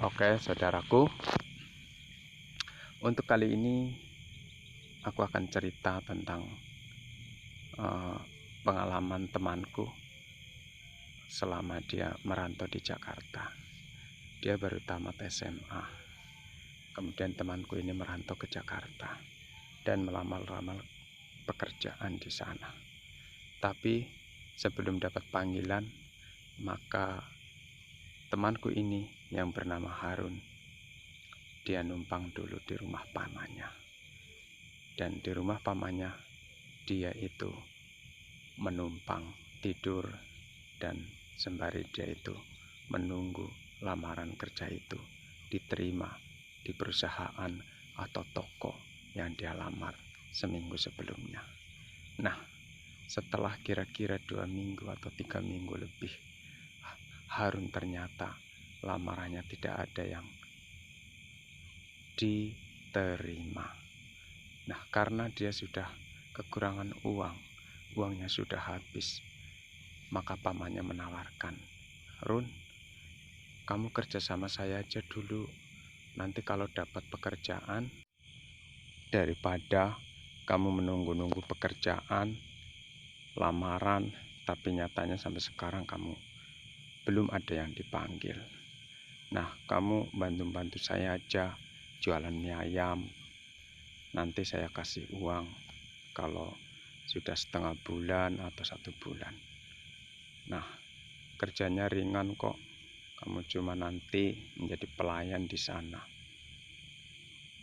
Oke, saudaraku, untuk kali ini aku akan cerita tentang eh, pengalaman temanku selama dia merantau di Jakarta. Dia baru tamat SMA. Kemudian temanku ini merantau ke Jakarta dan melamar-lamar pekerjaan di sana. Tapi sebelum dapat panggilan, maka temanku ini yang bernama Harun, dia numpang dulu di rumah pamannya. Dan di rumah pamannya dia itu menumpang tidur, dan sembari dia itu menunggu lamaran kerja itu diterima di perusahaan atau toko yang dia lamar seminggu sebelumnya. Nah, setelah kira-kira 2 minggu atau 3 minggu lebih, Harun ternyata lamarannya tidak ada yang diterima. Nah, karena dia sudah kekurangan uangnya sudah habis, maka pamannya menawarkan, "Run, kamu kerja sama saya aja dulu. Nanti kalau dapat pekerjaan, daripada kamu menunggu-nunggu pekerjaan, lamaran, tapi nyatanya sampai sekarang kamu belum ada yang dipanggil. Nah, kamu bantu-bantu saya aja jualan mie ayam. Nanti saya kasih uang kalau sudah setengah bulan atau 1 bulan. Nah, kerjanya ringan kok. Kamu cuma nanti menjadi pelayan di sana,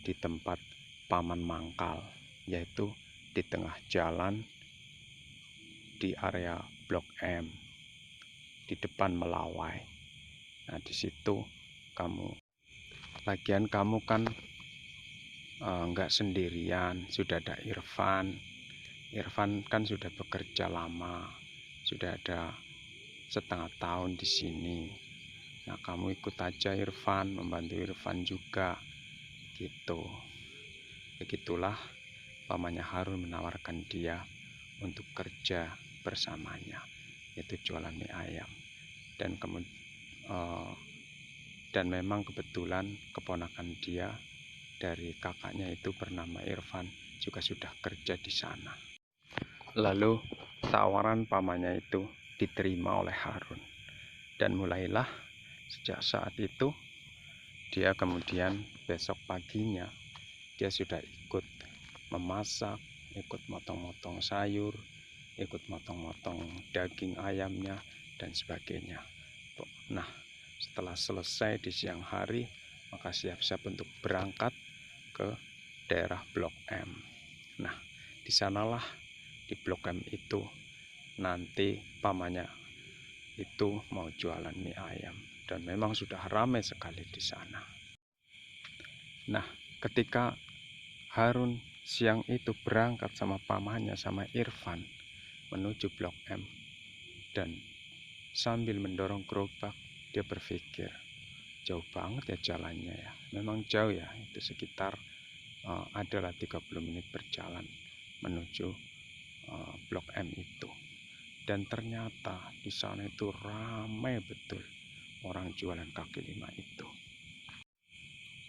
di tempat paman mangkal, yaitu di tengah jalan di area Blok M, di depan Melawai. Nah, di situ lagian kamu kan nggak sendirian, sudah ada Irfan. Irfan kan sudah bekerja lama, sudah ada setengah tahun di sini. Nah, kamu ikut aja Irfan, membantu Irfan juga, gitu." Begitulah pamannya Harun menawarkan dia untuk kerja bersamanya, yaitu jualan mie ayam. Dan memang kebetulan keponakan dia dari kakaknya itu bernama Irfan juga sudah kerja di sana. Lalu tawaran pamannya itu diterima oleh Harun, dan mulailah sejak saat itu dia kemudian besok paginya dia sudah ikut memasak, ikut motong-motong sayur, ikut motong-motong daging ayamnya dan sebagainya. Nah, setelah selesai di siang hari, maka siap-siap untuk berangkat ke daerah Blok M. Nah, di sanalah di Blok M itu nanti pamannya itu mau jualan mie ayam, dan memang sudah ramai sekali di sana. Nah, ketika Harun siang itu berangkat sama pamannya, sama Irfan, menuju Blok M, dan sambil mendorong gerobak, dia berpikir, jauh banget ya jalannya ya. Memang jauh ya, itu sekitar adalah 30 menit berjalan menuju Blok M itu. Dan ternyata di sana itu ramai betul orang jualan kaki lima itu.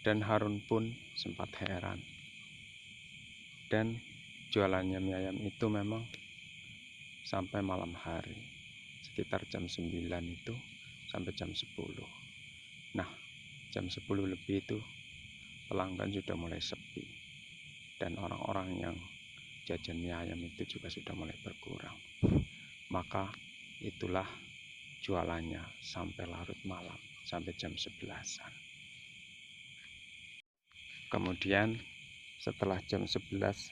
Dan Harun pun sempat heran. Dan jualannya mie ayam itu memang sampai malam hari, sekitar jam 9 itu sampai jam 10. Nah, jam 10 lebih itu pelanggan sudah mulai sepi, dan orang-orang yang jajan mie ayam itu juga sudah mulai berkurang. Maka itulah jualannya sampai larut malam, sampai jam 11-an. Kemudian setelah jam 11,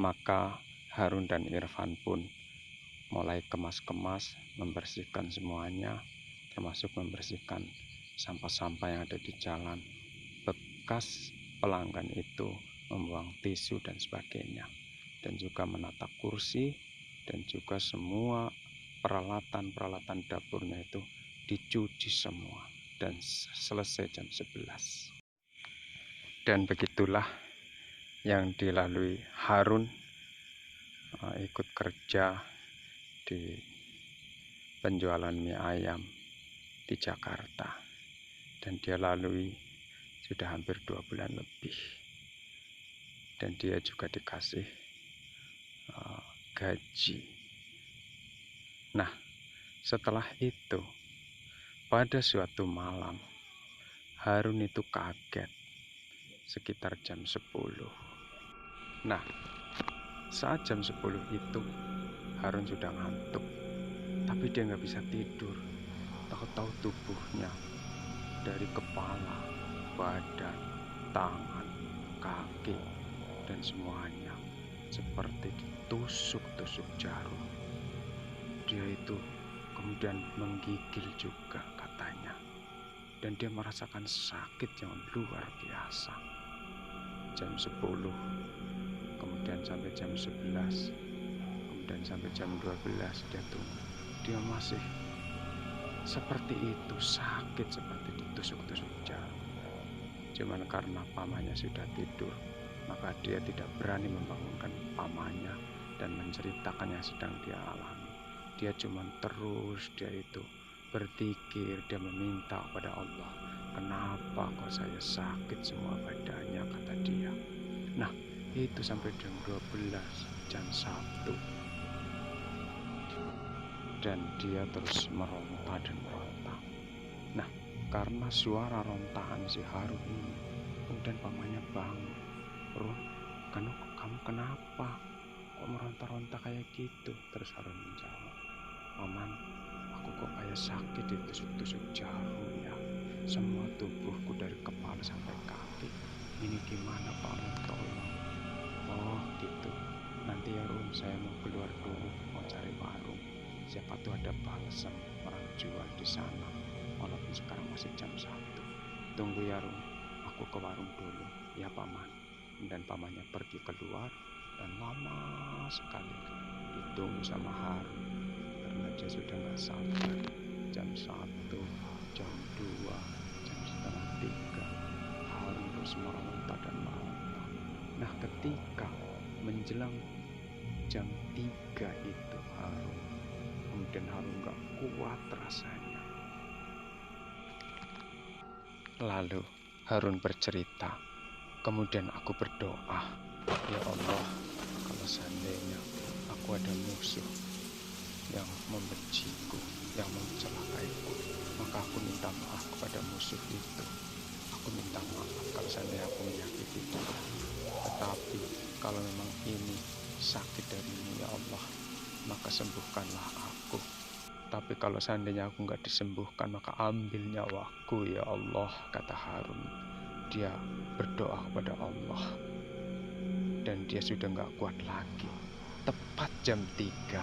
maka Harun dan Irfan pun mulai kemas-kemas, membersihkan semuanya, termasuk membersihkan sampah-sampah yang ada di jalan. Bekas pelanggan itu membuang tisu dan sebagainya, dan juga menata kursi, dan juga semua peralatan dapurnya itu dicuci semua, dan selesai jam 11. Dan begitulah yang dilalui Harun, ikut kerja di penjualan mie ayam di Jakarta. dan dia lalui sudah hampir 2 bulan lebih, dan dia juga dikasih gaji. Nah, setelah itu pada suatu malam Harun itu kaget sekitar jam 10. Nah, saat jam 10 itu Harun sudah ngantuk, tapi dia nggak bisa tidur. Tahu-tahu tubuhnya dari kepala, badan, tangan, kaki, dan semuanya seperti ditusuk-tusuk jarum. Dia itu kemudian menggigil juga katanya, dan dia merasakan sakit yang luar biasa. Jam 10, kemudian sampai jam 11, kemudian sampai jam 12 dia tunggu. Dia masih seperti itu, sakit seperti ditusuk-tusuk jarum. Cuman karena pamannya sudah tidur, maka dia tidak berani membangunkan pamannya dan menceritakan yang sedang dia alami. Dia cuman terus dia itu berzikir, dia meminta kepada Allah, kenapa kok saya sakit semua badannya, kata dia. Nah, itu sampai jam 12, jam 1. Dan dia terus meronta dan meronta. Nah, karena suara rontaan si Harun ini, kemudian pamannya bangun. Run, kamu kenapa? Kok meronta-ronta kayak gitu? Terus Harun menjawab, Paman, aku kok kayak sakit ditusuk-tusuk jarum ya. Semua tubuhku dari kepala sampai kaki. Ini gimana Paman, tolong. Oh gitu. Nanti ya Run, saya mau keluar dulu, mau cari warung. Siapa tuh ada balsem orang jual di sana. Walaupun sekarang masih jam 1. Tunggu ya Run, aku ke warung dulu. Ya Paman. Dan pamannya pergi keluar, dan lama sekali ditunggu sama Harun karena dia sudah nggak sabar. Jam 1, jam 2, jam setengah 3, Harun terus meronta dan meronta. Nah, ketika menjelang jam 3 itu kemudian Harun gak kuat rasanya. Lalu Harun bercerita, kemudian aku berdoa, ya Allah, kalau seandainya aku ada musuh yang membenciku, yang mencelakaiku, maka aku minta maaf kepada musuh itu. Aku minta maaf kalau seandainya aku menyakiti dia. Tetapi kalau memang ini sakit darimu ya Allah, maka sembuhkanlah aku. Tapi kalau seandainya aku nggak disembuhkan, maka ambil nyawaku ya Allah, kata Harun. Dia berdoa kepada Allah, dan dia sudah nggak kuat lagi. Tepat jam 3,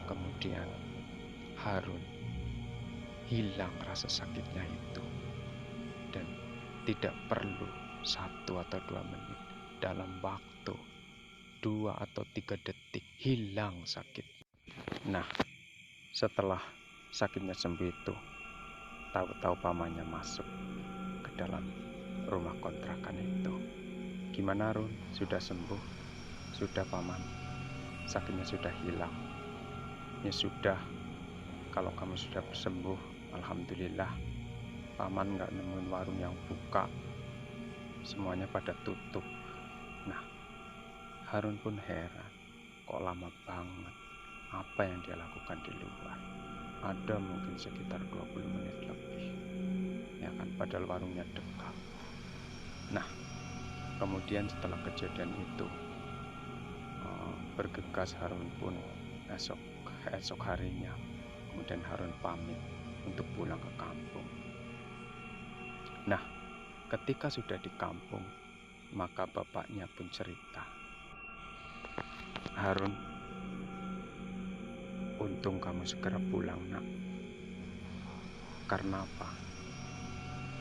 kemudian Harun hilang rasa sakitnya itu, dan tidak perlu 1 atau 2 menit, dalam waktu 2 atau 3 detik hilang sakit. Nah, setelah sakitnya sembuh itu, tahu-tahu pamannya masuk ke dalam rumah kontrakan itu. Gimana Run, sudah sembuh? Sudah Paman, sakitnya sudah hilang. Ya sudah, kalau kamu sudah sembuh, alhamdulillah. Paman nggak nemuin warung yang buka, semuanya pada tutup. Nah, Harun pun heran, kok lama banget. Apa yang dia lakukan di luar? Ada mungkin sekitar 20 menit lebih, ya kan, padahal warungnya dekat. Nah, kemudian setelah kejadian itu, bergegas Harun pun esok harinya, kemudian Harun pamit untuk pulang ke kampung. Nah, ketika sudah di kampung, maka bapaknya pun cerita, Harun, untung kamu segera pulang nak. Karena apa?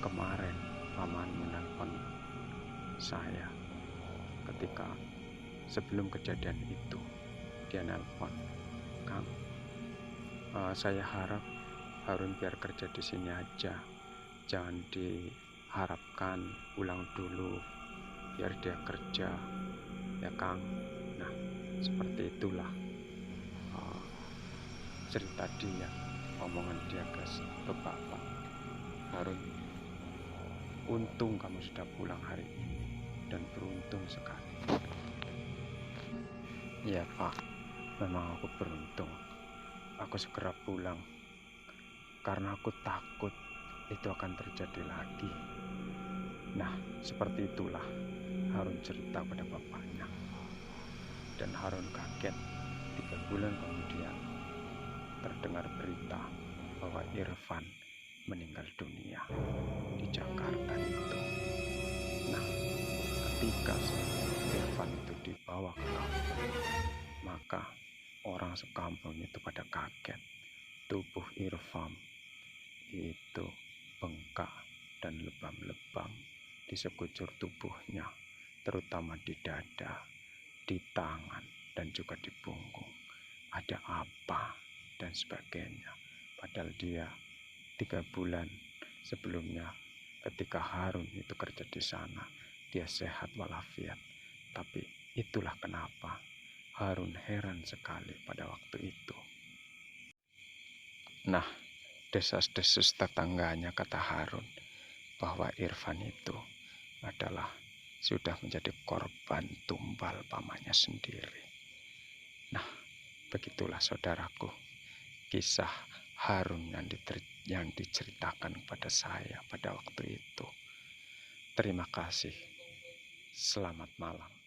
Kemarin pamanmu nelpon saya ketika sebelum kejadian itu. Dia nelpon, Kang, saya harap Harun biar kerja di sini aja, jangan diharapkan pulang dulu, biar dia kerja, ya Kang. Nah, seperti itulah cerita dia. omongan dia ke bapak, "Harun, untung kamu sudah pulang hari ini, dan beruntung sekali." "Iya Pak, memang aku beruntung. Aku segera pulang karena aku takut itu akan terjadi lagi." Nah, seperti itulah Harun cerita pada bapaknya. Dan Harun kaget. 3 bulan kemudian terdengar berita bahwa Irfan meninggal dunia di Jakarta itu. Nah, ketika Irfan itu dibawa ke kampung, maka orang sekampung itu pada kaget. Tubuh Irfan itu bengkak dan lebam-lebam di sekujur tubuhnya, terutama di dada, di tangan, dan juga di punggung. Ada apa dan sebagainya. Padahal dia 3 bulan sebelumnya ketika Harun itu kerja di sana, dia sehat walafiat. Tapi itulah kenapa Harun heran sekali pada waktu itu. Nah, desas-desus tetangganya kata Harun bahwa Irfan itu adalah sudah menjadi korban tumbal pamannya sendiri. Nah, begitulah saudaraku kisah Harun yang diceritakan kepada saya pada waktu itu. Terima kasih. Selamat malam.